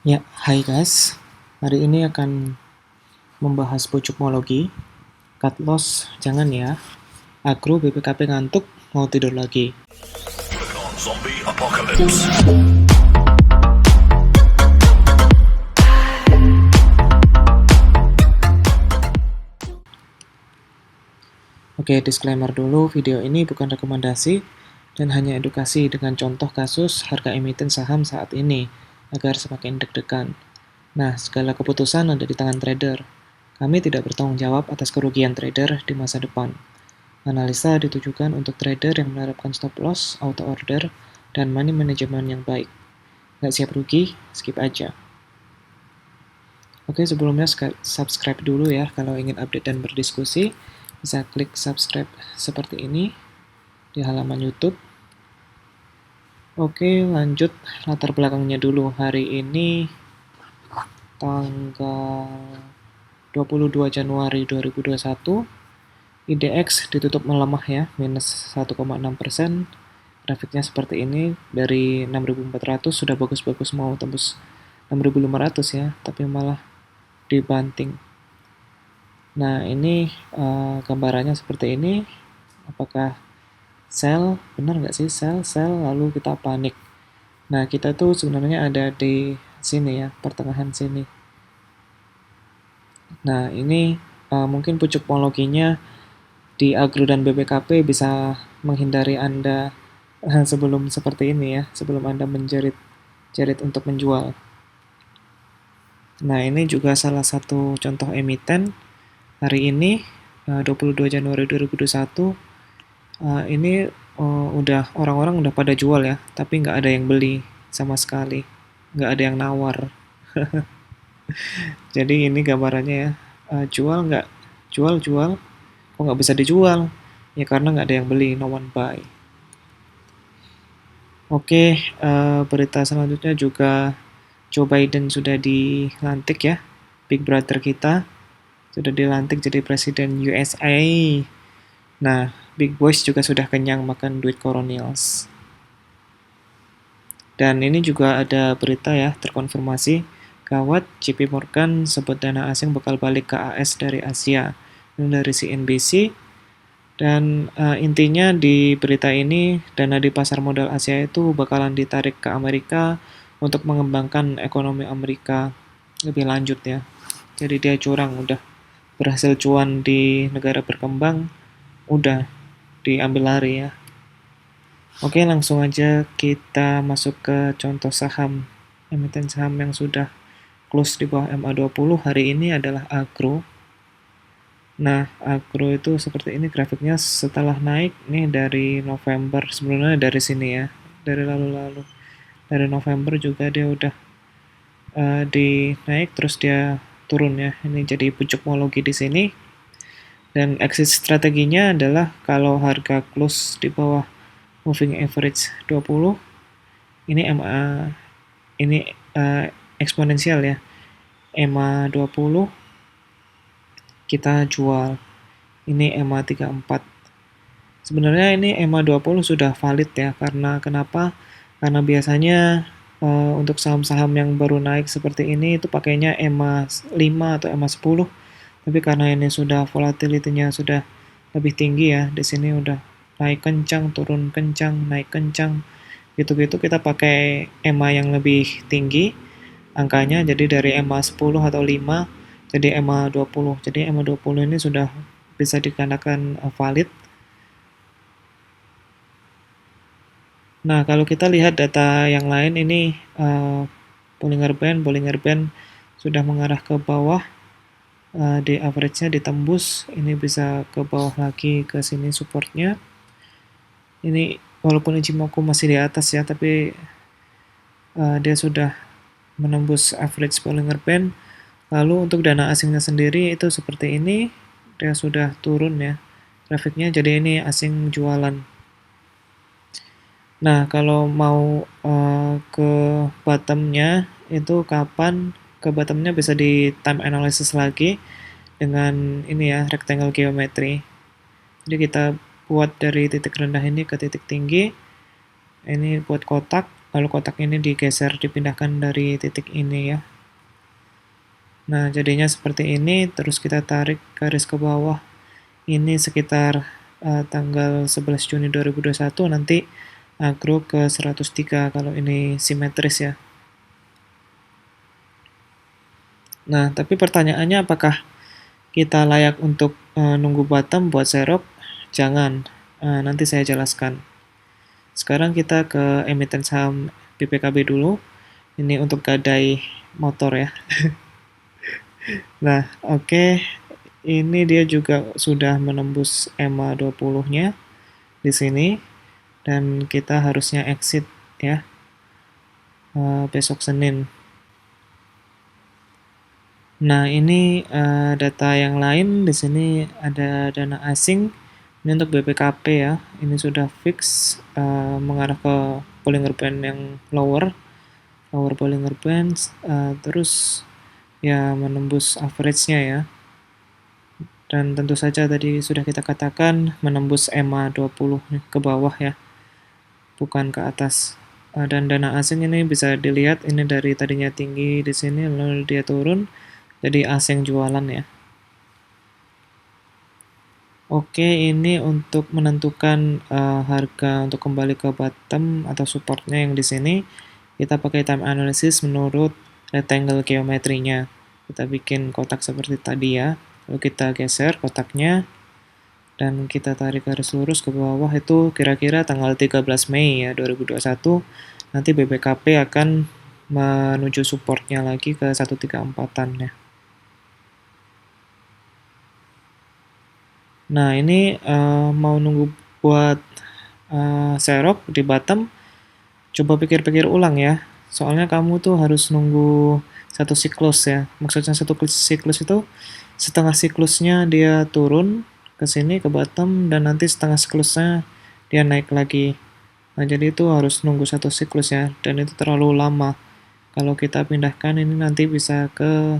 Ya, hai guys. Hari ini akan membahas pucukmologi. Cut loss, jangan ya. Agro BPKP ngantuk, mau tidur lagi. Zombie apocalypse. Oke, disclaimer dulu, video ini bukan rekomendasi dan hanya edukasi dengan contoh kasus harga emiten saham saat ini, agar semakin deg-degan. Nah, segala keputusan ada di tangan trader. Kami tidak bertanggung jawab atas kerugian trader di masa depan. Analisa ditujukan untuk trader yang menerapkan stop loss, auto order, dan money management yang baik. Nggak siap rugi, skip aja. Oke, sebelumnya subscribe dulu ya kalau ingin update dan berdiskusi. Bisa klik subscribe seperti ini di halaman YouTube. Oke, lanjut latar belakangnya dulu. Hari ini tanggal 22 Januari 2021, IDX ditutup melemah ya, minus 1,6%. Grafiknya seperti ini, dari 6.400 sudah bagus-bagus mau tembus 6.500 ya, tapi malah dibanting. Nah, ini gambarannya seperti ini. Apakah sell? Benar nggak sih sell, lalu kita panik. Nah, kita tuh sebenarnya ada di sini ya, pertengahan sini. Nah, ini mungkin pucukmologinya di Agro dan BPKP bisa menghindari Anda sebelum seperti ini ya, sebelum Anda menjerit untuk menjual. Nah, ini juga salah satu contoh emiten hari ini 22 Januari 2021. Ini udah orang-orang udah pada jual ya, tapi nggak ada yang beli sama sekali, nggak ada yang nawar. Jadi ini gambarannya ya, jual nggak, jual, kok nggak bisa dijual? Ya karena nggak ada yang beli, no one buy. Oke, berita selanjutnya juga Joe Biden sudah dilantik ya, Big Brother kita sudah dilantik jadi presiden USA. Nah, Big Boys juga sudah kenyang makan duit Colonials. Dan ini juga ada berita ya, terkonfirmasi. Gawat, JP Morgan sebut dana asing bakal balik ke AS dari Asia. Ini dari CNBC. Dan intinya di berita ini, dana di pasar modal Asia itu bakalan ditarik ke Amerika untuk mengembangkan ekonomi Amerika lebih lanjut ya. Jadi dia curang, udah berhasil cuan di negara berkembang, udah diambil lari ya. Oke, langsung aja kita masuk ke contoh saham. Emiten saham yang sudah close di bawah MA20 hari ini adalah Agro. Nah, Agro itu seperti ini grafiknya setelah naik nih dari November, sebelumnya dari sini ya, dari lalu-lalu. Dari November juga dia udah naik terus dia turun ya. Ini jadi pucukmologi di sini. Dan exit strateginya adalah kalau harga close di bawah moving average 20, ini MA ini eksponensial ya. EMA 20 kita jual. Ini EMA 34. Sebenarnya ini EMA 20 sudah valid ya, karena kenapa? Karena biasanya untuk saham-saham yang baru naik seperti ini itu pakainya EMA 5 atau EMA 10. Tapi karena ini sudah volatility-nya sudah lebih tinggi ya, di sini udah naik kencang, turun kencang, naik kencang. Gitu-gitu kita pakai EMA yang lebih tinggi angkanya, jadi dari EMA 10 atau 5 jadi EMA 20. Jadi EMA 20 ini sudah bisa dikatakan valid. Nah, kalau kita lihat data yang lain ini Bollinger Band sudah mengarah ke bawah. Di average-nya ditembus, ini bisa ke bawah lagi ke sini supportnya. Ini walaupun Ichimoku masih di atas ya, tapi dia sudah menembus average Bollinger Band. Lalu untuk dana asingnya sendiri itu seperti ini, dia sudah turun ya grafiknya, jadi ini asing jualan. Nah, kalau mau ke bottomnya itu kapan? Ke bottomnya bisa di time analysis lagi dengan ini ya, rectangle geometry. Jadi kita buat dari titik rendah ini ke titik tinggi, ini buat kotak, lalu kotak ini digeser, dipindahkan dari titik ini ya. Nah, jadinya seperti ini, terus kita tarik garis ke bawah. Ini sekitar tanggal 11 Juni 2021, nanti agro ke 103 kalau ini simetris ya. Nah, tapi pertanyaannya apakah kita layak untuk nunggu bottom buat serok? Jangan, nanti saya jelaskan. Sekarang kita ke emiten saham BPKB dulu. Ini untuk gadai motor ya. Nah, oke. Ini dia juga sudah menembus EMA 20-nya di sini. Dan kita harusnya exit ya besok Senin. Nah, ini data yang lain. Di sini ada dana asing. Ini untuk BPKP ya. Ini sudah fix mengarah ke Bollinger Band yang lower Bollinger Band, terus ya menembus average-nya ya. Dan tentu saja tadi sudah kita katakan menembus EMA 20 ke bawah ya, bukan ke atas. Dan dana asing ini bisa dilihat, ini dari tadinya tinggi di sini lalu dia turun, jadi asing jualan ya. Oke, ini untuk menentukan harga untuk kembali ke bottom atau supportnya yang di sini. Kita pakai time analysis menurut rectangle geometrinya. Kita bikin kotak seperti tadi ya. Lalu kita geser kotaknya dan kita tarik garis lurus ke bawah, itu kira-kira tanggal 13 Mei ya 2021. Nanti BBKP akan menuju supportnya lagi ke 134-an ya. Nah, ini mau nunggu buat serok di bottom. Coba pikir-pikir ulang ya. Soalnya kamu tuh harus nunggu satu siklus ya. Maksudnya satu siklus itu setengah siklusnya dia turun ke sini ke bottom dan nanti setengah siklusnya dia naik lagi. Nah, jadi itu harus nunggu satu siklus ya, dan itu terlalu lama. Kalau kita pindahkan ini nanti bisa ke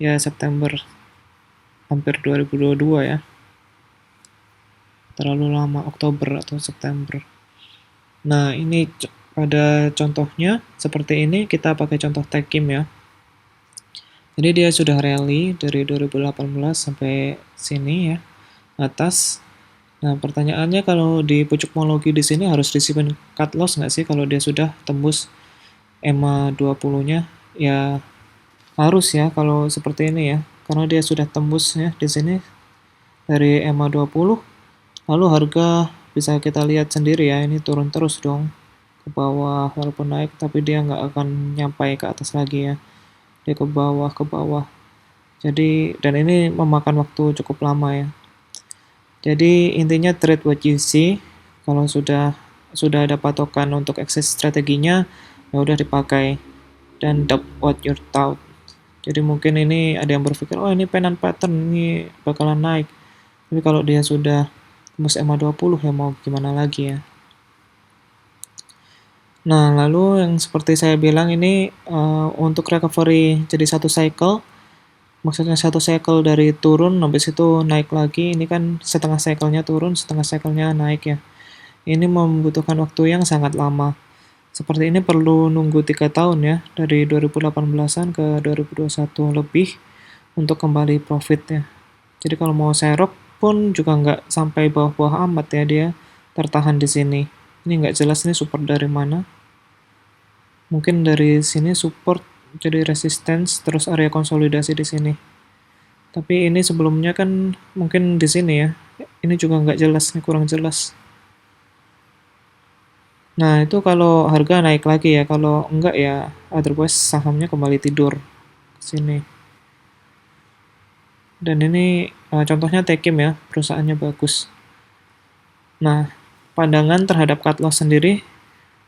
ya September hampir 2022 ya. Terlalu lama, Oktober atau September. Nah, ini pada contohnya seperti ini, kita pakai contoh Techim ya. Jadi dia sudah rally dari 2018 sampai sini ya, atas. Nah, pertanyaannya kalau di pucuk homologi di sini harus disimpan cut loss nggak sih kalau dia sudah tembus EMA 20-nya? Ya harus ya kalau seperti ini ya, karena dia sudah tembus ya di sini dari EMA 20. Lalu harga bisa kita lihat sendiri ya, ini turun terus dong ke bawah, walaupun naik tapi dia nggak akan nyampai ke atas lagi ya, dia ke bawah. Jadi dan ini memakan waktu cukup lama ya. Jadi intinya trade what you see. Kalau sudah ada patokan untuk exit strateginya, ya udah dipakai, dan doubt what you thought. Jadi mungkin ini ada yang berpikir, oh ini pennant pattern, ini bakalan naik. Tapi kalau dia sudah tembus EMA 20 ya mau gimana lagi ya. Nah, lalu yang seperti saya bilang ini untuk recovery jadi satu cycle. Maksudnya satu cycle dari turun habis itu naik lagi. Ini kan setengah cycle-nya turun, setengah cycle-nya naik ya. Ini membutuhkan waktu yang sangat lama. Seperti ini perlu nunggu 3 tahun ya, dari 2018-an ke 2021 lebih untuk kembali profit ya. Jadi kalau mau serok pun juga nggak sampai bawah-bawah amat ya, dia tertahan di sini. Ini nggak jelas ini support dari mana. Mungkin dari sini support jadi resistance, terus area konsolidasi di sini. Tapi ini sebelumnya kan mungkin di sini ya. Ini juga nggak jelas, ini kurang jelas. Nah, itu kalau harga naik lagi ya, kalau enggak ya otherwise sahamnya kembali tidur ke sini. Dan ini contohnya Techim ya, perusahaannya bagus. Nah, pandangan terhadap cut loss sendiri,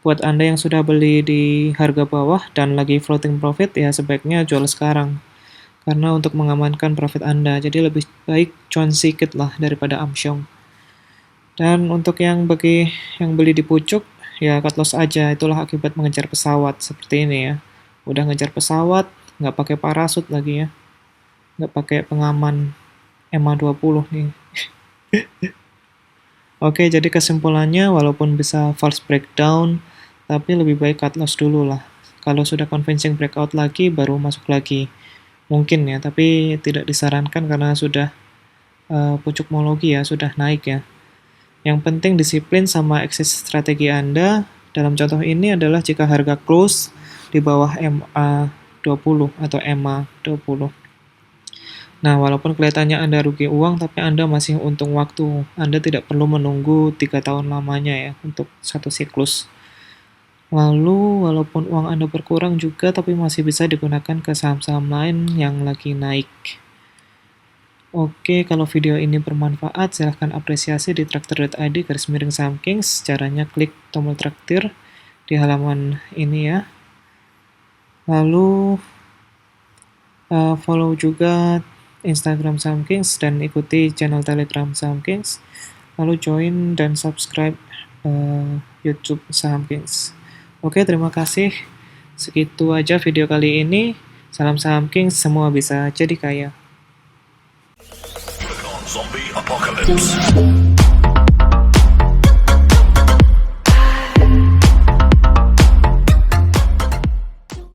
buat Anda yang sudah beli di harga bawah dan lagi floating profit, ya sebaiknya jual sekarang. Karena untuk mengamankan profit Anda, jadi lebih baik cuan sedikit lah daripada amsyong. Dan untuk yang bagi yang beli di pucuk, ya cut loss aja, itulah akibat mengejar pesawat seperti ini ya. Udah ngejar pesawat, nggak pakai parasut lagi ya. Nggak pakai pengaman EMA 20 nih. Oke, jadi kesimpulannya walaupun bisa false breakdown, tapi lebih baik cut loss dulu lah. Kalau sudah convincing breakout lagi, baru masuk lagi. Mungkin ya, tapi tidak disarankan karena sudah pucuk homologi ya, sudah naik ya. Yang penting disiplin sama exit strategi Anda. Dalam contoh ini adalah jika harga close di bawah MA20 atau MA20. Nah, walaupun kelihatannya Anda rugi uang, tapi Anda masih untung waktu. Anda tidak perlu menunggu 3 tahun lamanya ya untuk satu siklus. Lalu, walaupun uang Anda berkurang juga, tapi masih bisa digunakan ke saham-saham lain yang lagi naik. Oke, kalau video ini bermanfaat, silahkan apresiasi di traktor.id/saham kings. Caranya klik tombol traktir di halaman ini ya. Lalu, follow juga Instagram Saham Kings dan ikuti channel Telegram Saham Kings. Lalu join dan subscribe YouTube Saham Kings. Oke, terima kasih. Segitu aja video kali ini. Salam Saham Kings, semua bisa jadi kaya. Zombie apocalypse.